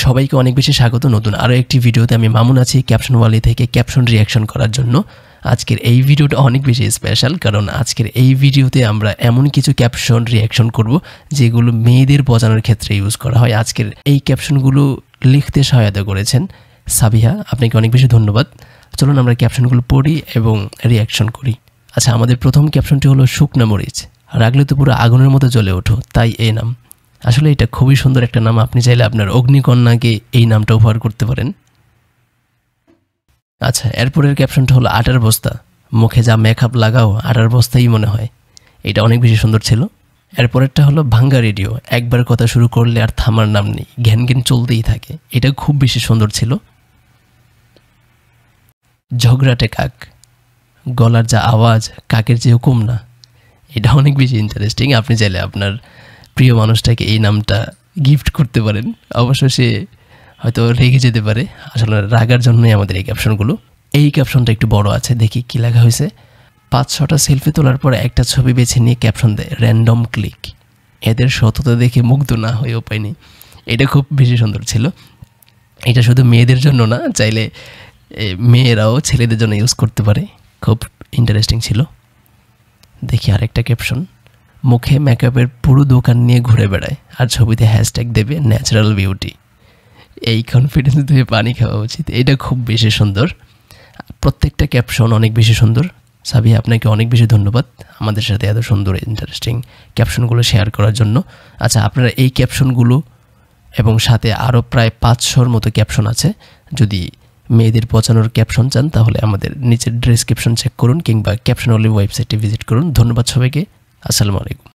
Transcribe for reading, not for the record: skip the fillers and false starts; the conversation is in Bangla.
সবাইকে অনেক বেশি স্বাগত নতুন আরও একটি ভিডিওতে। আমি মামুন আছি ক্যাপশন ওয়ালি থেকে ক্যাপশন রিয়াকশন করার জন্য। আজকের এই ভিডিওটা অনেক বেশি স্পেশাল, কারণ আজকের এই ভিডিওতে আমরা এমন কিছু ক্যাপশন রিয়াকশন করব যেগুলো মেয়েদের বোঝানোর ক্ষেত্রে ইউজ করা হয়। আজকের এই ক্যাপশনগুলো লিখতে সহায়তা করেছেন সাবিহা, আপনাকে অনেক বেশি ধন্যবাদ। চলুন আমরা ক্যাপশনগুলো পড়ি এবং রিয়াকশন করি। আচ্ছা, আমাদের প্রথম ক্যাপশনটি হলো শুকনা মরিচ, রাগলে তো পুরো আগুনের মতো জ্বলে ওঠো, তাই এই নাম। আসলে এটা খুবই সুন্দর একটা নাম, আপনি চাইলে আপনার অগ্নিকন্যাকে এই নামটা উপহার করতে পারেন। আচ্ছা, এরপরের ক্যাপশনটা হলো আটার বস্তা, মুখে যা মেকআপ লাগাও আটার বস্তাই মনে হয়। এটা অনেক বেশি সুন্দর ছিল। এরপরেরটা হলো ভাঙ্গা রেডিও, একবার কথা শুরু করলে আর থামার নাম নেই, ঘ্যান ঘ্যান চলতেই থাকে। এটা খুব বেশি সুন্দর ছিল। ঝগড়াটে কাক, গলার যা আওয়াজ কাকের চেয়েও কম না। এটা অনেক বেশি ইন্টারেস্টিং, আপনি চাইলে আপনার প্রিয় মানুষটাকে এই নামটা গিফট করতে পারেন। অবশ্য সে হয়তো রেগে যেতে পারে, আসলে রাগার জন্যই আমাদের এই ক্যাপশনগুলো। এই ক্যাপশনটা একটু বড় আছে, দেখি কী লেখা হয়েছে। 5-6টা সেলফি তোলার পর একটা ছবি বেছে নিয়ে ক্যাপশন দেয় র্যান্ডম ক্লিক, এদের সততা দেখে মুগ্ধ না হয়ে উপায় নেই। এটা খুব বেশি সুন্দর ছিল। এটা শুধু মেয়েদের জন্য না, চাইলে মেয়েরাও ছেলেদের জন্য ইউজ করতে পারে। খুব ইন্টারেস্টিং ছিল। দেখি আরেকটা ক্যাপশন, মুখে মেকআপের পুরো দোকান নিয়ে ঘুরে বেড়ায় আর ছবিতে হ্যাশট্যাগ দেবে ন্যাচারাল বিউটি। এই কনফিডেন্স দিয়ে পানি খাওয়া উচিত। এটা খুব বেশি সুন্দর। প্রত্যেকটা ক্যাপশন অনেক বেশি সুন্দর। সাবিহা, আপনাকে অনেক বেশি ধন্যবাদ আমাদের সাথে এত সুন্দর ইন্টারেস্টিং ক্যাপশনগুলো শেয়ার করার জন্য। আচ্ছা, আপনারা এই ক্যাপশনগুলো এবং সাথে আরও প্রায় 500-র মতো ক্যাপশন আছে। যদি মেয়েদের পচানোর ক্যাপশন চান তাহলে আমাদের নিচের ডেসক্রিপশন চেক করুন কিংবা ক্যাপশন ওয়ালি ওয়েবসাইটে ভিজিট করুন। ধন্যবাদ সবাইকে। আসসালামু আলাইকুম।